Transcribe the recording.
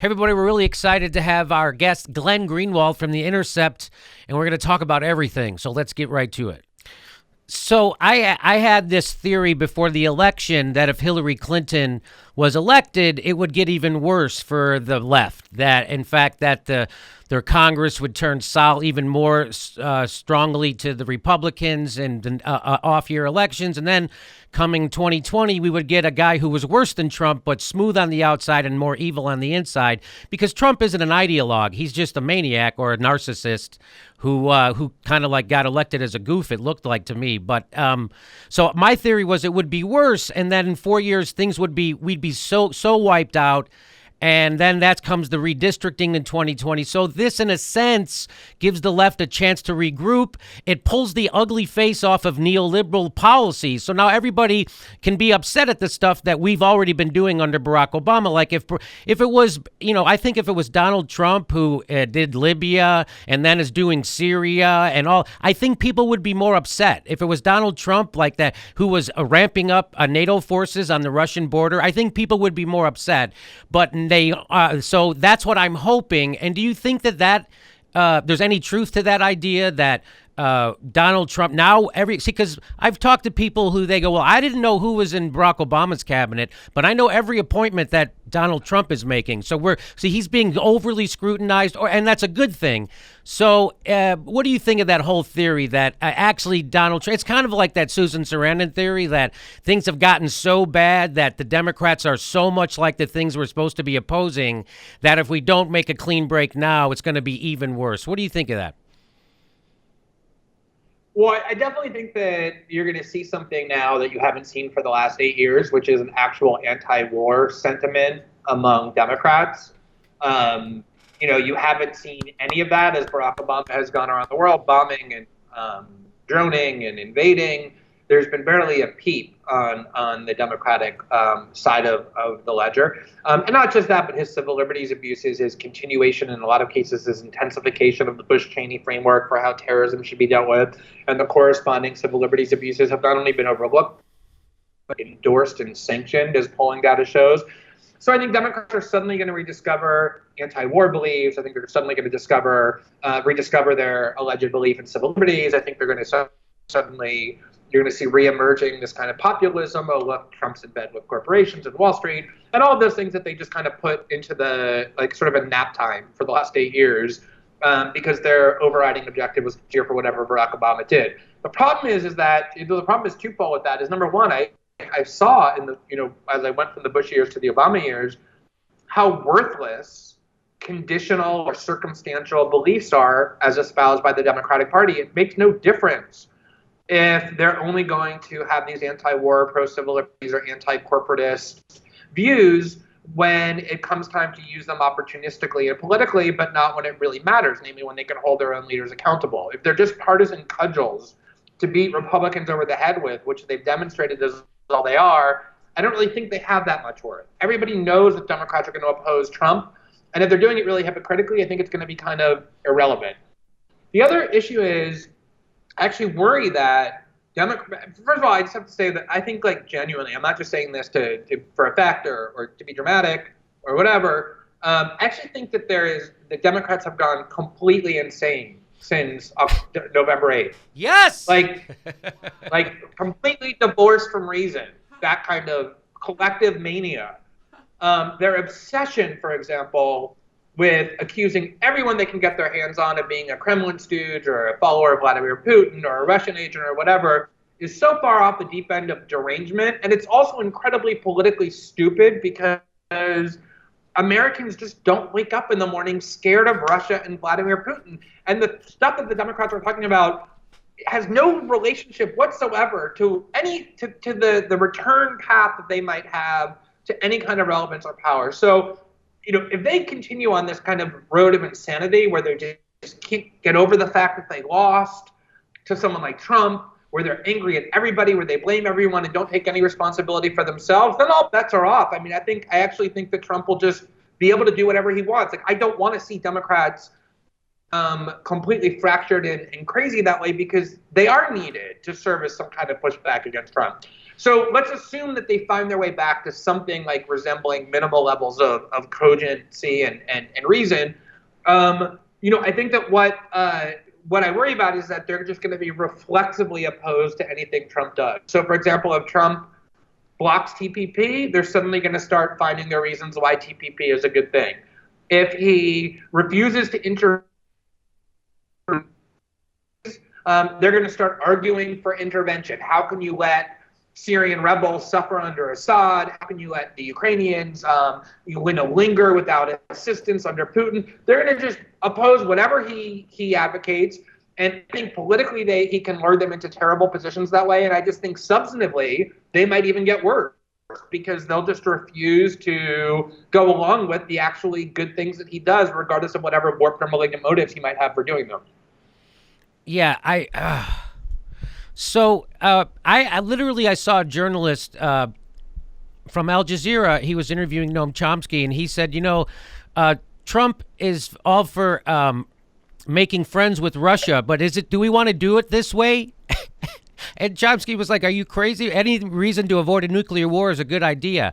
Hey, everybody, we're really excited to have our guest, Glenn Greenwald from The Intercept, and we're going to talk about everything. So let's get right to it. So I had this theory before the election that if Hillary Clinton was elected, it would get even worse for the left. That, in fact, their Congress would turn even more strongly to the Republicans and off-year elections. And then coming 2020, we would get a guy who was worse than Trump, but smooth on the outside and more evil on the inside, because Trump isn't an ideologue. He's just a maniac or a narcissist who kind of like got elected as a goof, it looked like to me. But so my theory was it would be worse, and then in 4 years we'd be so wiped out. And then that comes the redistricting in 2020. So this, in a sense, gives the left a chance to regroup. It pulls the ugly face off of neoliberal policies. So now everybody can be upset at the stuff that we've already been doing under Barack Obama. Like if it was, I think if it was Donald Trump who did Libya and then is doing Syria and all, I think people would be more upset. If it was Donald Trump like that, who was ramping up NATO forces on the Russian border, I think people would be more upset. But so that's what I'm hoping. And do you think that there's any truth to that idea that Donald Trump now because I've talked to people who they go, well, I didn't know who was in Barack Obama's cabinet, but I know every appointment that Donald Trump is making. So he's being overly scrutinized, and that's a good thing. So what do you think of that whole theory that actually Donald Trump, it's kind of like that Susan Sarandon theory that things have gotten so bad that the Democrats are so much like the things we're supposed to be opposing that if we don't make a clean break now, it's going to be even worse. What do you think of that? Well, I definitely think that you're going to see something now that you haven't seen for the last 8 years, which is an actual anti-war sentiment among Democrats. You haven't seen any of that as Barack Obama has gone around the world bombing and droning and invading. There's been barely a peep on the Democratic side of the ledger. And not just that, but his civil liberties abuses, his continuation, in a lot of cases, his intensification of the Bush-Cheney framework for how terrorism should be dealt with, and the corresponding civil liberties abuses have not only been overlooked, but endorsed and sanctioned, as polling data shows. So I think Democrats are suddenly going to rediscover anti-war beliefs. I think they're suddenly going to rediscover their alleged belief in civil liberties. I think they're going to suddenly... You're going to see reemerging this kind of populism. Oh, look, Trump's in bed with corporations and Wall Street, and all of those things that they just kind of put into the sort of a nap time for the last 8 years, because their overriding objective was to cheer for whatever Barack Obama did. The problem is that the problem is twofold with that. Is number one, I saw in the as I went from the Bush years to the Obama years, how worthless conditional or circumstantial beliefs are as espoused by the Democratic Party. It makes no difference if they're only going to have these anti-war, pro-civil liberties, or anti-corporatist views when it comes time to use them opportunistically and politically, but not when it really matters, namely when they can hold their own leaders accountable. If they're just partisan cudgels to beat Republicans over the head with, which they've demonstrated as all they are, I don't really think they have that much worth. Everybody knows that Democrats are going to oppose Trump, and if they're doing it really hypocritically, I think it's going to be kind of irrelevant. The other issue is, I actually worry that first of all, I just have to say that I think, genuinely, I'm not just saying this for effect or to be dramatic or whatever. I actually think that the Democrats have gone completely insane since November 8th. Yes! Like completely divorced from reason, that kind of collective mania. Their obsession, for example, with accusing everyone they can get their hands on of being a Kremlin stooge or a follower of Vladimir Putin or a Russian agent or whatever, is so far off the deep end of derangement. And it's also incredibly politically stupid because Americans just don't wake up in the morning scared of Russia and Vladimir Putin. And the stuff that the Democrats are talking about has no relationship whatsoever to the return path that they might have to any kind of relevance or power. So, if they continue on this kind of road of insanity where they just can't get over the fact that they lost to someone like Trump, where they're angry at everybody, where they blame everyone and don't take any responsibility for themselves, then all bets are off. I mean, I actually think that Trump will just be able to do whatever he wants. I don't want to see Democrats completely fractured and crazy that way, because they are needed to serve as some kind of pushback against Trump. So let's assume that they find their way back to something like resembling minimal levels of cogency and reason. I think that what I worry about is that they're just going to be reflexively opposed to anything Trump does. So, for example, if Trump blocks TPP, they're suddenly going to start finding their reasons why TPP is a good thing. If he refuses to intervene, they're going to start arguing for intervention. How can you let Syrian rebels suffer under Assad? How can you let the Ukrainians linger without assistance under Putin? They're going to just oppose whatever he advocates. And I think politically he can lure them into terrible positions that way. And I just think substantively they might even get worse because they'll just refuse to go along with the actually good things that he does, regardless of whatever warped or malignant motives he might have for doing them. Yeah, I literally saw a journalist from Al Jazeera. He was interviewing Noam Chomsky, and he said, Trump is all for making friends with Russia, but do we want to do it this way? And Chomsky was like, are you crazy? Any reason to avoid a nuclear war is a good idea.